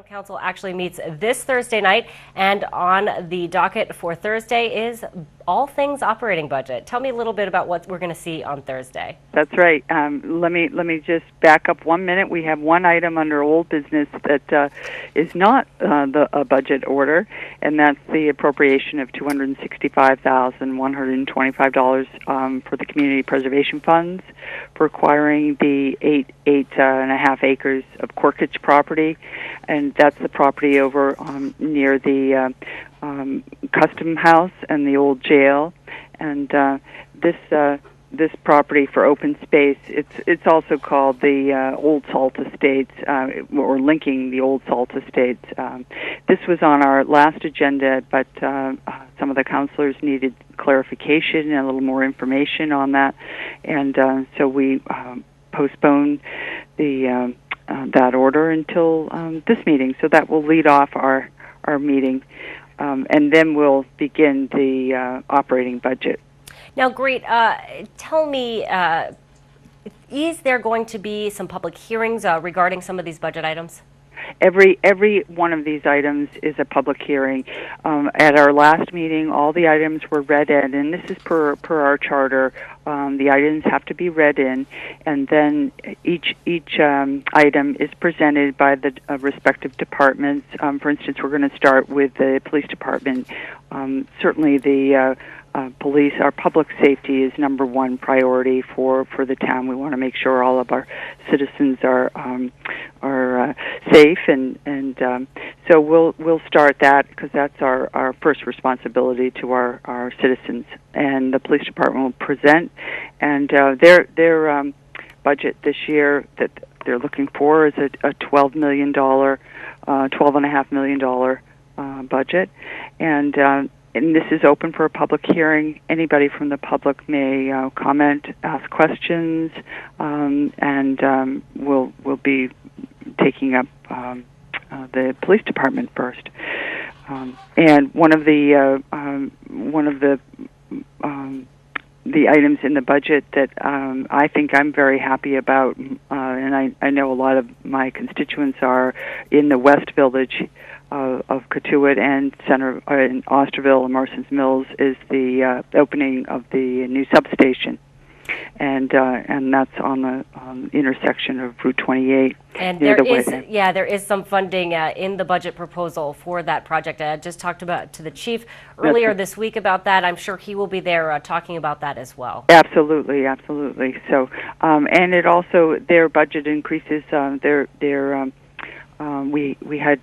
Town Council actually meets this Thursday night, and on the docket for Thursday is all things operating budget. Tell me a little bit about what we're going to see on Thursday. That's right. Let me just back up 1 minute. We have one item under old business that is not a budget order, and that's the appropriation of $265,125 for the community preservation funds for acquiring the eight and a half acres of Corkage property, and that's the property over near the Custom House and the old jail. And this property for open space, it's also called the Old Salt Estates, or linking the Old Salt Estates. This was on our last agenda, but some of the councilors needed clarification and a little more information on that, and so we postponed the that order until this meeting. So that will lead off our meeting, and then we'll begin the operating budget. Now, great. Tell me, is there going to be some public hearings regarding some of these budget items? Every one of these items is a public hearing. At our last meeting, all the items were read in, and this is per our charter. The items have to be read in, and then each item is presented by the respective departments. For instance, we're going to start with the police department. Certainly, the police, our public safety is number one priority for the town. We want to make sure all of our citizens are safe, and so we'll start that because that's our first responsibility to our citizens. And the police department will present, and their budget this year that they're looking for is a $12.5 million budget, and this is open for a public hearing. Anybody from the public may comment, ask questions, and we'll be taking up the police department first. And one of the items in the budget that I think I'm very happy about, and I know a lot of my constituents are in the West Village of Cotuit and Center in Osterville and Marston's Mills, is the opening of the new substation, and that's on the intersection of Route 28. And there is some funding in the budget proposal for that project. I just talked to the chief earlier this week about that. I'm sure he will be there talking about that as well. Absolutely. So, and it also, their budget increases. We had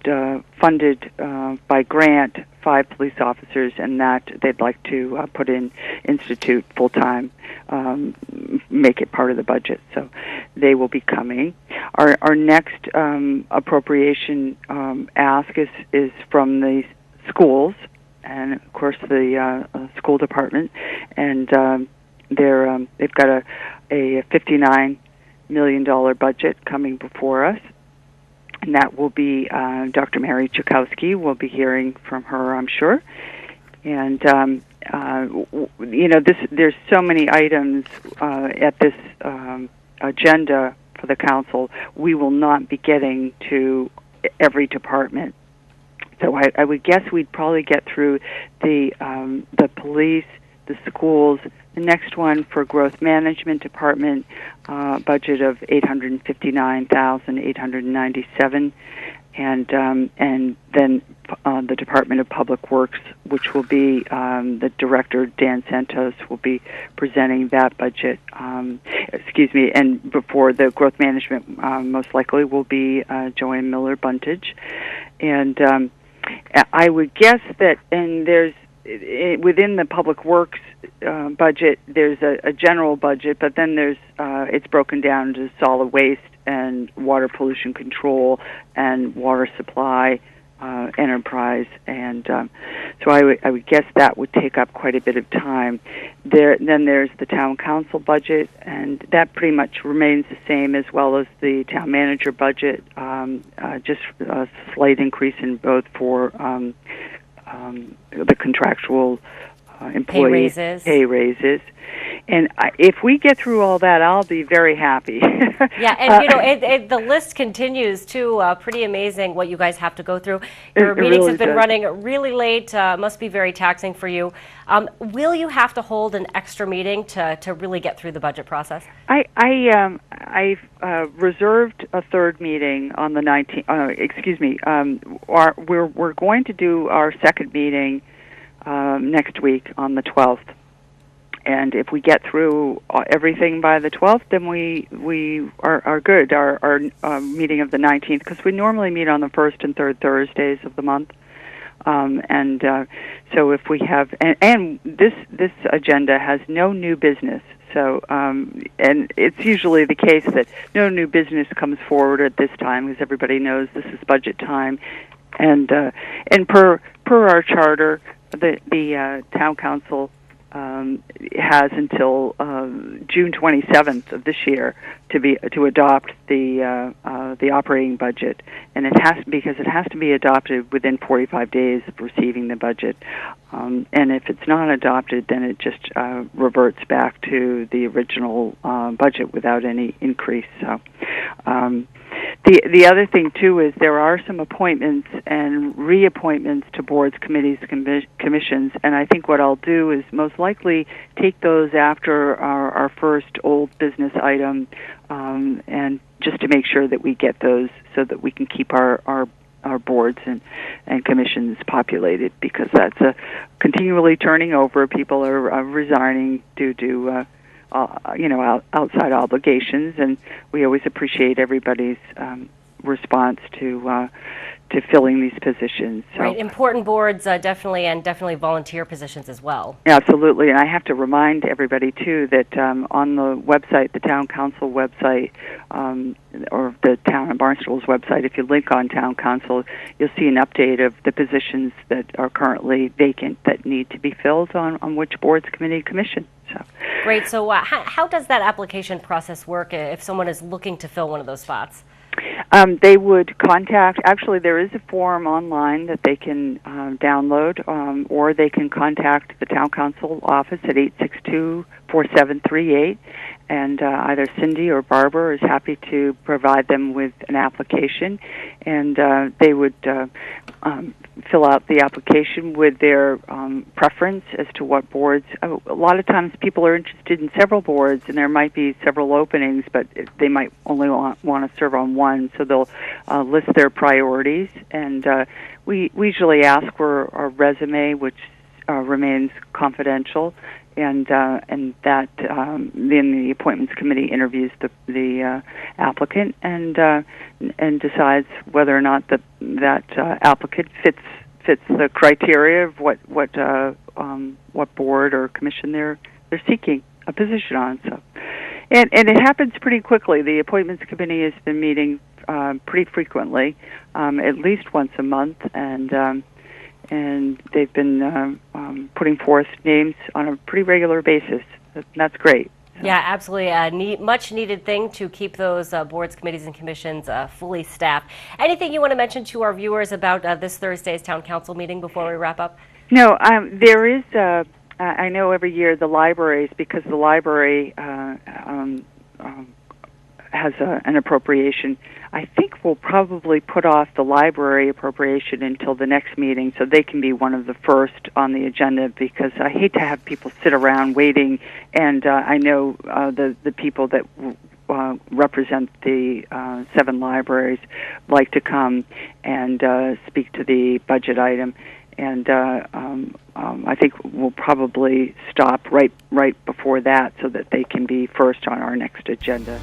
funded by grant 5 police officers, and that they'd like to put in institute full-time, make it part of the budget. So they will be coming. Our next appropriation ask is from the schools, and of course the school department, and they've got a $59 million budget coming before us. And that will be Dr. Mary Chakowski. We'll be hearing from her, I'm sure. And there's so many items at this agenda for the council. We will not be getting to every department. So I would guess we'd probably get through the police, the schools. The next one for growth management department, budget of $859,897, and then the Department of Public Works, which will be the director Dan Santos will be presenting that budget. And before the growth management, most likely will be Joanne Miller Buntage, and I would guess that, and there's within the Public Works budget, there's a general budget, but then there's it's broken down to solid waste and water pollution control and water supply enterprise, and so I would guess that would take up quite a bit of time. Then there's the town council budget, and that pretty much remains the same, as well as the town manager budget, just a slight increase in both for the contractual employee pay raises, And if we get through all that, I'll be very happy. Yeah, and the list continues too. Pretty amazing what you guys have to go through. Your meetings really have been does. running really late. Must be very taxing for you. Will you have to hold an extra meeting to really get through the budget process? I've reserved a third meeting on the 19th. We're going to do our second meeting next week on the 12th. And if we get through everything by the 12th, then we are good. Our meeting of the 19th, because we normally meet on the first and third Thursdays of the month. So if we have, and this agenda has no new business. So, and it's usually the case that no new business comes forward at this time, because everybody knows this is budget time. And per our charter, the town council has until June 27th of this year to adopt the operating budget, and it has to be adopted within 45 days of receiving the budget. And if it's not adopted, then it just reverts back to the original budget without any increase. So. The other thing, too, is there are some appointments and reappointments to boards, committees, commissions, and I think what I'll do is most likely take those after our first old business item, and just to make sure that we get those so that we can keep our boards and commissions populated, because that's continually turning over. People are resigning due to outside obligations, and we always appreciate everybody's response to filling these positions. So, right, important boards, definitely, and definitely volunteer positions as well. Absolutely, and I have to remind everybody too that on the website, the town council website, or the town of Barnstable's website, if you link on town council, you'll see an update of the positions that are currently vacant that need to be filled on which boards, committee, commission. So. Great. So how does that application process work if someone is looking to fill one of those spots? They would contact, actually there is a form online that they can download, or they can contact the town council office at 862-4738, and either Cindy or Barbara is happy to provide them with an application, and they would fill out the application with their preference as to what boards. A lot of times people are interested in several boards, and there might be several openings, but they might only want to serve on one, so they'll list their priorities, and we usually ask for a resume, which remains confidential, and that then the appointments committee interviews the applicant and decides whether or not that applicant fits the criteria of what board or commission they're seeking a position on. So, and it happens pretty quickly. The appointments committee has been meeting pretty frequently, at least once a month, and they've been putting forth names on a pretty regular basis. That's great. So. Yeah, absolutely. A much needed thing to keep those boards, committees, and commissions fully staffed. Anything you want to mention to our viewers about this Thursday's town council meeting before we wrap up? No, there is. I know every year the libraries, because the library has an appropriation. I think we'll probably put off the library appropriation until the next meeting so they can be one of the first on the agenda, because I hate to have people sit around waiting, and I know the people that represent the 7 libraries like to come and speak to the budget item, and I think we'll probably stop right before that so that they can be first on our next agenda.